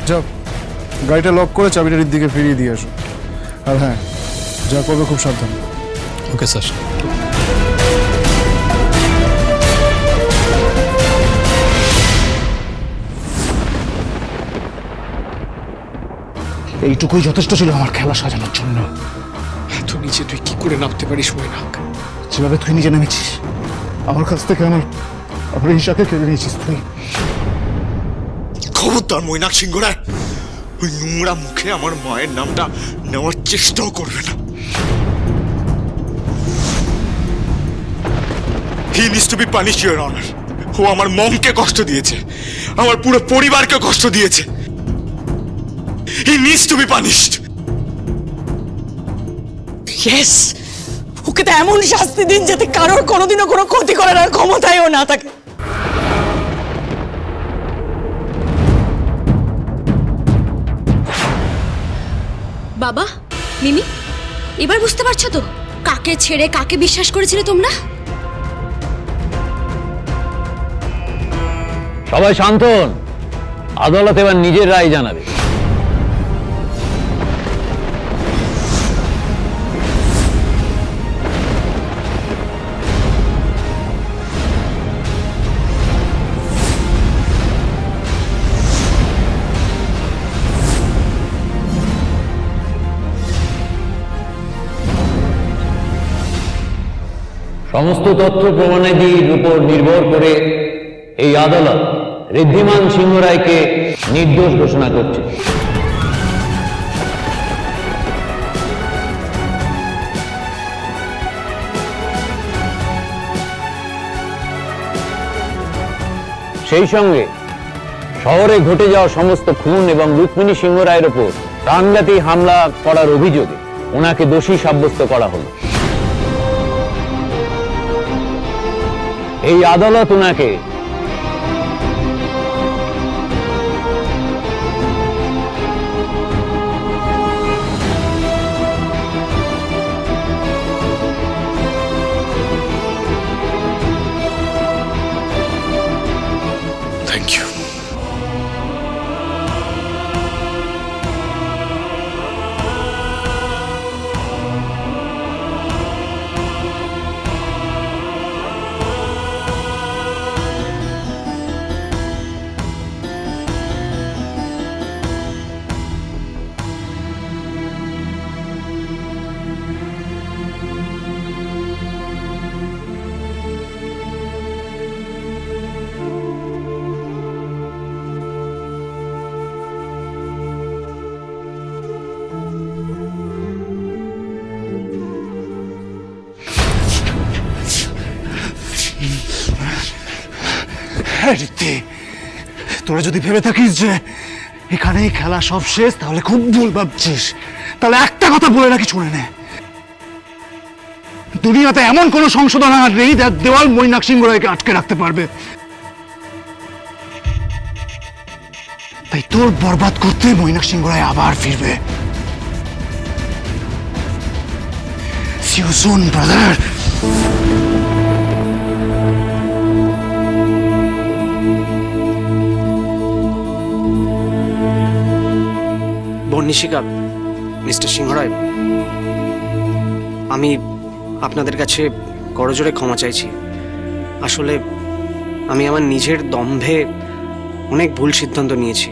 যাও, গাড়িটা লক করে চাবিটা দিকে ফিরিয়ে দিয়ে আসো। আর হ্যাঁ, যা করবে খুব সাবধান। Okay sir. এইটুকুই যথেষ্ট ছিল আমার খেলা সাজানোর জন্য। এত নিচে তুই কি করে নামতে পারিস মৈনাক? যেভাবে তুই নিজে নেমেছিস, আমার কাছ থেকে আমার ঈশাকে কেড়ে নিয়েছিস তুই। খবরদার মৈনাক সিংহ রায়, ওই নোংরা মুখে আমার মায়ের নামটা নেওয়ার চেষ্টাও করবে না। He needs to be punished, your honour. ও আমার মমকে কষ্ট দিয়েছে, আমার পুরো পরিবারকে কষ্ট দিয়েছে। He needs to be punished. Yes, okay তো এমন শাস্তি দিন যাতে কারোর কোনোদিনও কোনো ক্ষতি করার আর ক্ষমতায়ও না থাকে। বাবা, মিমি, এবার বুঝতে পারছো তো কাকে ছেড়ে কাকে বিশ্বাস করেছিলে তোমরা? সবাই শান্ত হন, আদালত এবার নিজের রায় জানাবে। সমস্ত তথ্য প্রমাণাদির উপর নির্ভর করে এই আদালত ঋদ্ধিমান সিংহ রায়কে নির্দোষ ঘোষণা করছে। সেই সঙ্গে শহরে ঘটে যাওয়া সমস্ত খুন এবং রুক্মিণী সিংহ রায়ের ওপর প্রাণঘাতী হামলা করার অভিযোগে ওনাকে দোষী সাব্যস্ত করা হলো। এই আদালত ওনাকে থ্যাংক ইউ। হ্যাঁ রিত্তি, তোরা যদি ভেবে থাকিস যে এখানেই খেলা সব শেষ, তাহলে খুব ভুল ভাবছিস। তাহলে একটা কথা বলে রাখি, শুনে নে, দুনিয়াতে এমন কোন সংশোধন আর নেই যার দেওয়াল মৈনাক সিংহ রায়কে আটকে রাখতে পারবে। তাই তোর বরবাদ করতে মৈনাক সিংহ রায় আবার ফিরবে। See you soon, brother. বন্নিশিকা, মিস্টার সিংহ রায়, আমি আপনাদের কাছে করজোড়ে ক্ষমা চাইছি। আসলে আমি আমার নিজের দম্ভে অনেক ভুল সিদ্ধান্ত নিয়েছি,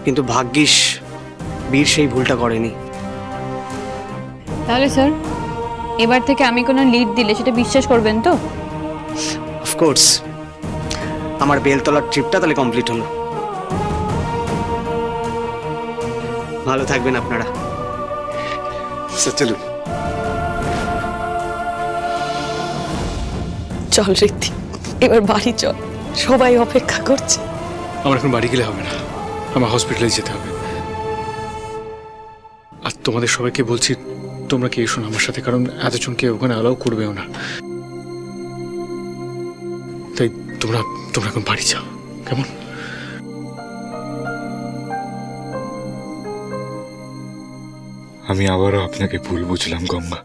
কিন্তু ভাগ্যিস বীর সেই ভুলটা করেনি। তাহলে স্যার, এবার থেকে আমি কোনো লিড দিলে সেটা বিশ্বাস করবেন তো? অফকোর্স, আমার বেলতলার ট্রিপটা তাহলে কমপ্লিট হলো। ভালো থাকবেন আপনারা। স্যার চলুন। চল ঋদ্ধি, এবার বাড়ি চল, সবাই অপেক্ষা করছে। আমার এখন বাড়ি গেলে হবে না, আমার হসপিটালে যেতে হবে। আর তোমাদের সবাইকে বলছি, তোমরা কি এসো না আমার সাথে, কারণ এতজনকে ওখানে অ্যালাউ করবেও না। তাই তোমরা তোমরা এখন বাড়ি যাও, কেমন? আমি আবারও আপনাকে ভুল বুঝলাম গঙ্গা।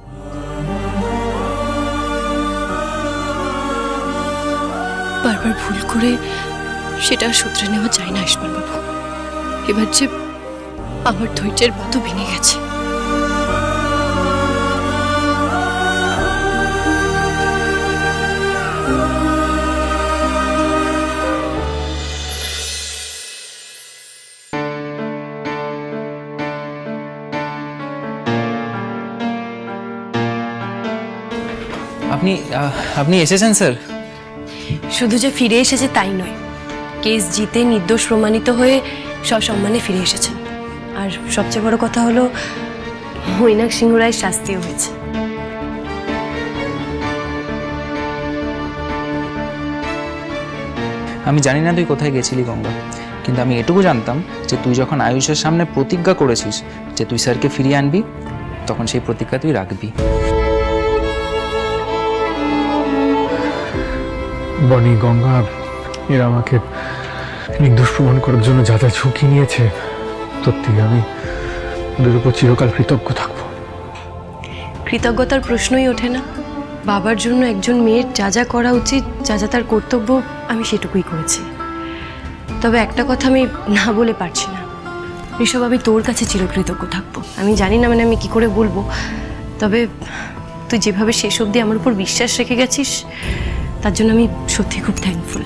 বারবার ভুল করে সেটা আর শুধরে নেওয়া যায় না ইসমাইল বাবু। এবার যে আমার ধৈর্যের বাঁধও ভেঙে গেছে। আপনি এসেছেন স্যার? শুধু যে ফিরে এসেছে তাই নয়, কেস জিতে নির্দোষ প্রমাণিত হয়ে সসম্মানে ফিরে এসেছেন। আর সবচেয়ে বড় কথা হলো মৈনাক সিংহ রায়ের শাস্তিও হয়েছে। আমি জানি না তুই কোথায় গেছিলি গঙ্গা, কিন্তু আমি এটুকু জানতাম যে তুই যখন আয়ুষের সামনে প্রতিজ্ঞা করেছিস যে তুই স্যারকে ফিরিয়ে আনবি, তখন সেই প্রতিজ্ঞা তুই রাখবি। বনি, গঙ্গা এরা আমাকে নির্দোষ প্রমাণ করার জন্য যা যা ঝুঁকি নিয়েছে, সত্যি আমি ওদের উপর চিরকাল কৃতজ্ঞ থাকবো। কৃতজ্ঞতার প্রশ্নই ওঠে না। বাবার জন্য একজন মেয়ের যা যা করা উচিত, যা যা তার কর্তব্য, আমি সেটুকুই করেছি। তবে একটা কথা আমি না বলে পারছি না ঋষভ, আমি তোর কাছে চিরকৃতজ্ঞ থাকবো। আমি জানি না আমি কি করে বলবো, তবে তুই যেভাবে শেষ অবধি আমার উপর বিশ্বাস রেখে গেছিস, তার জন্য আমি সত্যি খুব থ্যাঙ্কফুল।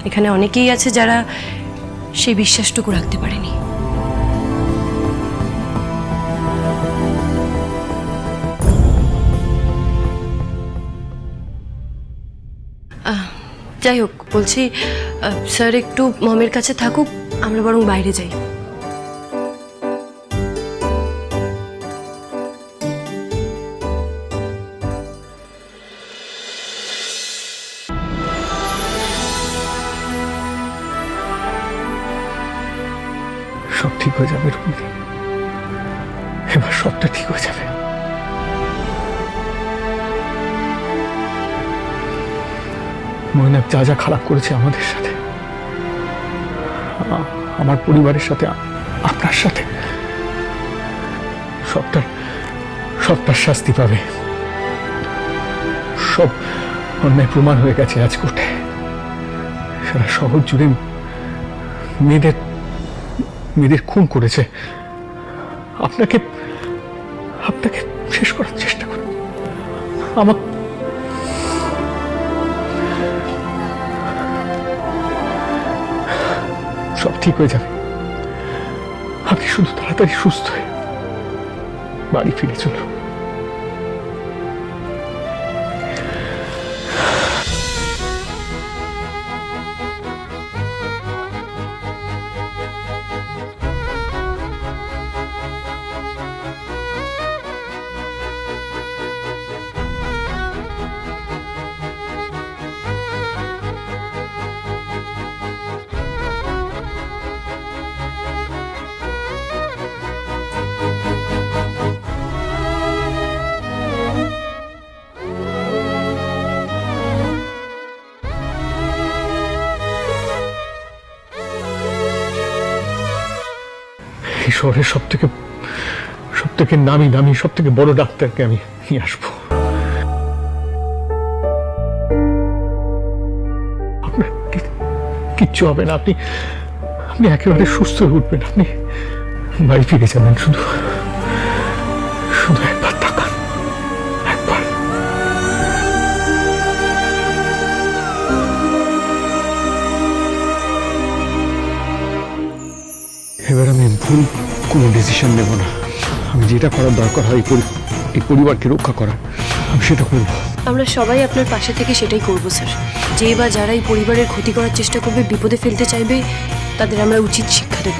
এখানে অনেকেই আছে যারা সেই বিশ্বাসটুকু রাখতে পারেনি। যাই হোক, বলছি স্যার একটু মমের কাছে থাকুক, আমরা বরং বাইরে যাই। সব ঠিক হয়ে যাবে রুমনি, এবার সবটা ঠিক হয়ে যাবে। মৈনাক যা যা খারাপ করেছে আমাদের সাথে, আমার পরিবারের সাথে, আপনার সাথে, সবটার শাস্তি পাবে। সব অন্যায় প্রমাণ হয়ে গেছে আজ কোর্টে। সারা শহর জুড়ে মেয়েদের খুন করেছে। আপনাকে শেষ করার চেষ্টা করুন। আমার সব ঠিক হয়ে যাবে। আপনি শুধু তাড়াতাড়ি সুস্থ হয়ে বাড়ি ফিরে চলুন। এই শহরের সব থেকে নামি দামি, সব থেকে বড় ডাক্তারকে আমি নিয়ে আসবো। আপনার কিচ্ছু হবে না, আপনি একেবারে সুস্থ হয়ে উঠবেন। আপনি বাড়ি ফিরে যাবেন। শুধু একবার তাকান, একবার। এবার আমি ভুল কোনো ডিসিশন নেব না। আমি যেটা করার দরকার হয় এই পরিবারকে রক্ষা করা, আমি সেটা করব। আমরা সবাই আপনার পাশে থেকে সেটাই করব স্যার। যে বা যারা এই পরিবারের ক্ষতি করার চেষ্টা করবে, বিপদে ফেলতে চাইবে, তাদের আমরা উচিত শিক্ষা দেব।